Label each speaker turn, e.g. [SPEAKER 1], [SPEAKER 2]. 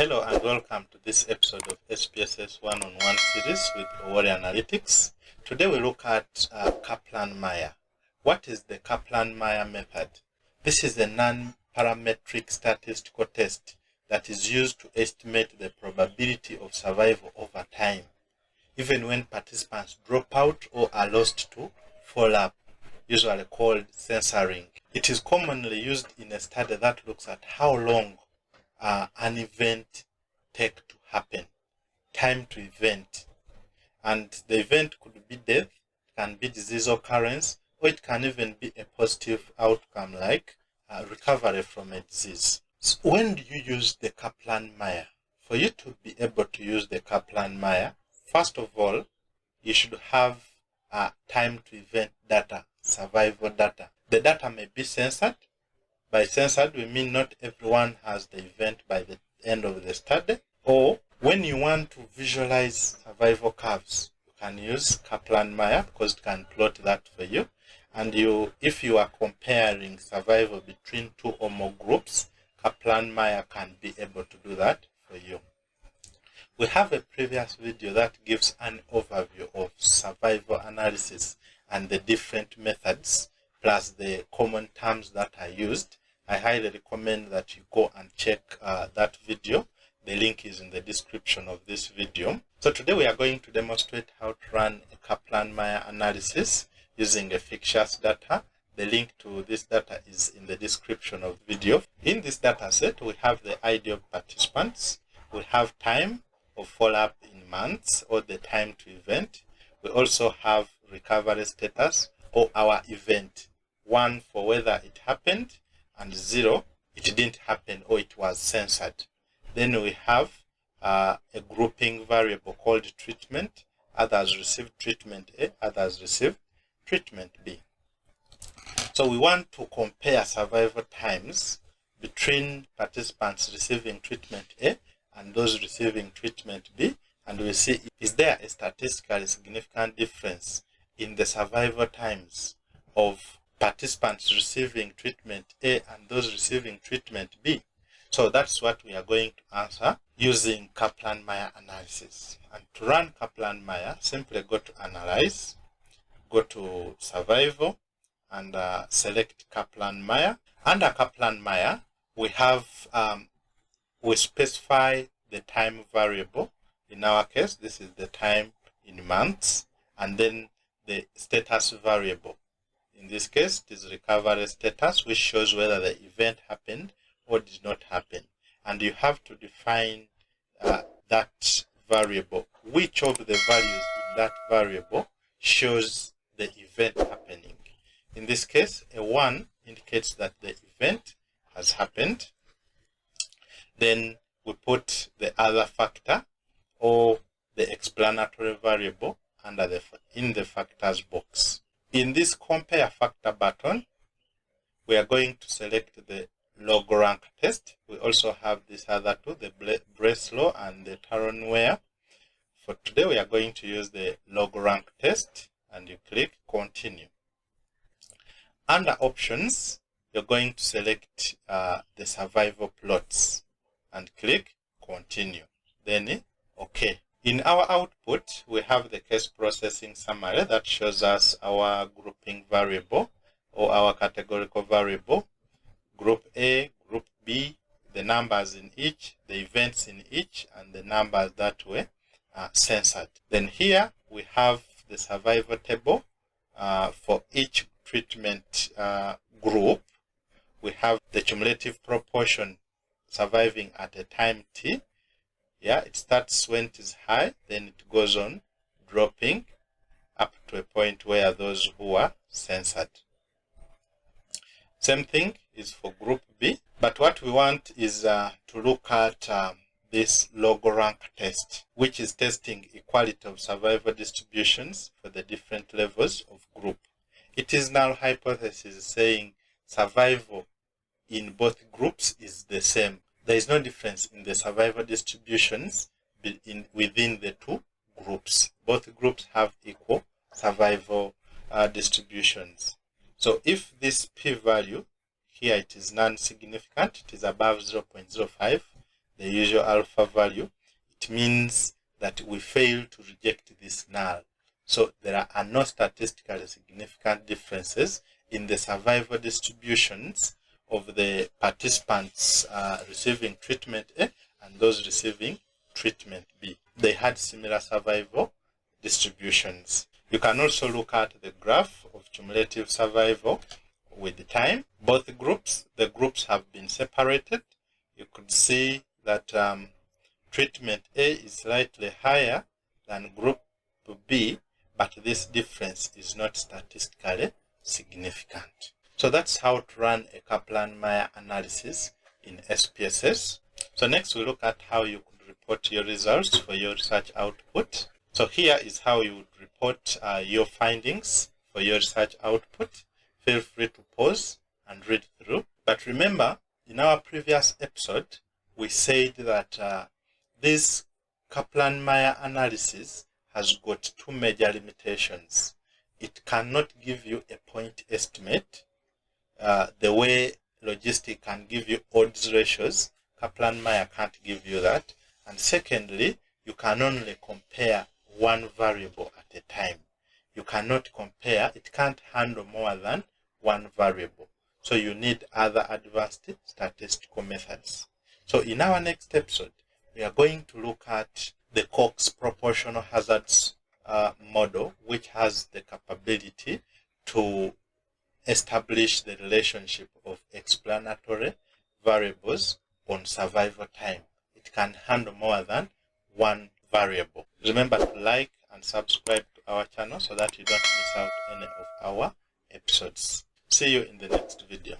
[SPEAKER 1] Hello and welcome to this episode of SPSS one-on-one series with Warrior Analytics. Today we look at Kaplan-Meier. What is the Kaplan-Meier method? This is a non-parametric statistical test that is used to estimate the probability of survival over time, even when participants drop out or are lost to follow-up, usually called censoring. It is commonly used in a study that looks at how long an event take to happen, time to event, and the event could be death, can be disease occurrence, or it can even be a positive outcome like recovery from a disease. So when do you use the Kaplan-Meier? For you to be able to use the Kaplan-Meier, first of all, you should have time to event data, survival data. The data may be censored. By censored, we mean not everyone has the event by the end of the study. Or when you want to visualize survival curves, you can use Kaplan-Meier because it can plot that for you. And if you are comparing survival between two or more groups, Kaplan-Meier can be able to do that for you. We have a previous video that gives an overview of survival analysis and the different methods, plus the common terms that are used. I highly recommend that you go and check that video. The link is in the description of this video. So today we are going to demonstrate how to run a Kaplan-Meier analysis using a fictitious data. The link to this data is in the description of the video. In this data set, we have the ID of participants. We have time of follow-up in months or the time to event. We also have recovery status or our event. 1 for whether it happened and 0, it didn't happen or it was censored. Then we have a grouping variable called treatment. Others receive treatment A, others receive treatment B. So we want to compare survival times between participants receiving treatment A and those receiving treatment B, and we see is there a statistically significant difference in the survival times of participants receiving treatment A and those receiving treatment B. So that's what we are going to answer using Kaplan-Meier analysis. And to run Kaplan-Meier, simply go to Analyze, go to Survival, and select Kaplan-Meier. Under Kaplan-Meier, we have we specify the time variable. In our case, this is the time in months, and then the status variable. In this case, it is recovery status, which shows whether the event happened or did not happen. And you have to define that variable. Which of the values in that variable shows the event happening? In this case, a 1 indicates that the event has happened. Then we put the other factor or the explanatory variable in the factors box. In this compare factor button, we are going to select the log rank test. We also have this other two, the Breslow and the Taronware. For today, we are going to use the log rank test, and you click continue. Under options, you're going to select the survival plots and click continue. Then OK. In our output, we have the case processing summary that shows us our grouping variable or our categorical variable, group A, group B, the numbers in each, the events in each, and the numbers that were censored. Then here we have the survival table for each treatment group. We have the cumulative proportion surviving at a time t. Yeah, it starts when it is high, then it goes on dropping up to a point where those who are censored. Same thing is for group B, but what we want is to look at this log rank test, which is testing equality of survival distributions for the different levels of group. It is null hypothesis saying survival in both groups is the same. There is no difference in the survival distributions within the two groups. Both groups have equal survival distributions. So if this p-value, here it is non-significant, it is above 0.05, the usual alpha value, it means that we fail to reject this null. So there are no statistically significant differences in the survival distributions of the participants receiving treatment A and those receiving treatment B. They had similar survival distributions. You can also look at the graph of cumulative survival with time. Both the groups have been separated. You could see that treatment A is slightly higher than group B, but this difference is not statistically significant. So that's how to run a Kaplan-Meier analysis in SPSS. So next we look at how you could report your results for your research output. So here is how you would report your findings for your research output. Feel free to pause and read through. But remember, in our previous episode, we said that this Kaplan-Meier analysis has got two major limitations. It cannot give you a point estimate the way logistic can give you odds ratios. Kaplan-Meier can't give you that. And secondly, you can only compare one variable at a time. You cannot compare, it can't handle more than one variable. So you need other advanced statistical methods. So in our next episode, we are going to look at the Cox proportional hazards model, which has the capability to establish the relationship of explanatory variables on survival time. It can handle more than one variable. Remember to like and subscribe to our channel so that you don't miss out any of our episodes. See you in the next video.